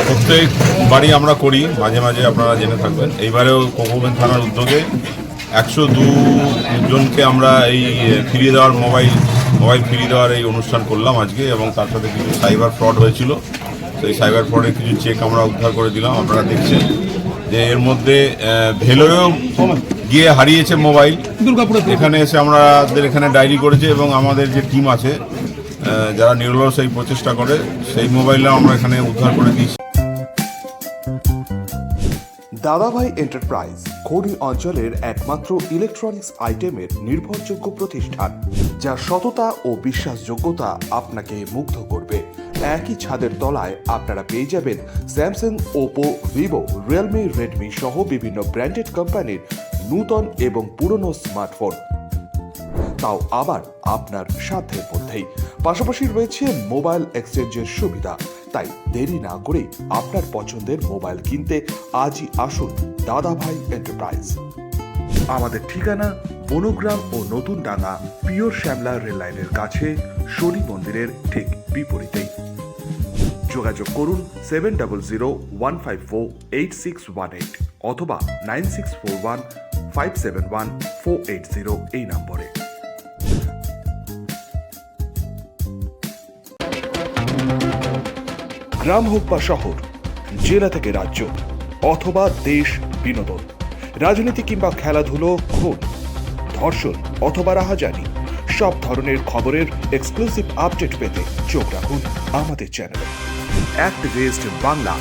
প্রত্যেক বাড়ি আমরা করি, মাঝে মাঝে আপনারা জেনে থাকবেন। এইবারেও কোকোবেন থানার উদ্যোগে 102 জনকে আমরা এই ফিরিয়ে দেওয়ার মোবাইল ফিরিয়ে দেওয়ার এই অনুষ্ঠান করলাম আজকে, এবং তার সাথে কিছু সাইবার ফ্রড হয়েছিল। সেই সাইবার ফ্রডের কিছু চেক আমরা উদ্ধার করে দিলাম। আপনারা দেখছেন যে এর মধ্যে ভেলোরেও গিয়ে হারিয়েছে মোবাইল। এখানে এসে আমাদের এখানে ডায়েরি করেছে, এবং আমাদের যে টিম আছে যারা নিরলস এই প্রচেষ্টা করে, সেই মোবাইলটা আমরা এখানে উদ্ধার করে দিয়েছি। দাদাভাই এন্টারপ্রাইজ খনি অঞ্চলের একমাত্র ইলেকট্রনিক্স আইটেমের নির্ভরযোগ্য প্রতিষ্ঠান, যার সততা ও বিশ্বাসযোগ্যতা আপনাকে মুগ্ধ করবে। একই ছাদের তলায় আপনারা পেয়ে যাবেন Samsung, Oppo, Vivo, Realme, Redmi সহ বিভিন্ন ব্র্যান্ডেড কোম্পানির নূতন এবং পুরনো স্মার্টফোন, তাও আবার আপনার সাধ্যের মধ্যেই। পাশাপাশি রয়েছে মোবাইল এক্সচেঞ্জের সুবিধা। তাই দেরি না করে আপনার পছন্দের মোবাইল কিনতে আজই আসুন দাদাভাই এন্টারপ্রাইজ। আমাদের ঠিকানা বনগ্রাম ও নতুন ডাঙ্গা, পিওর শ্যামলা রেল লাইনের কাছে, শনি মন্দিরের ঠিক বিপরীতেই। যোগাযোগ করুন 7001548618 অথবা 9641571480 এই নম্বরে। গ্রাম হোক বা শহর, জেলা থেকে রাজ্য অথবা দেশ, বিনোদন, রাজনীতি কিংবা খেলাধুলো, খুন, ধর্ষণ অথবা রাহাজানি, সব ধরনের খবরের এক্সক্লুসিভ আপডেট পেতে চোখ রাখুন আমাদের চ্যানেলে। অ্যাক্টিভিস্ট বাংলা।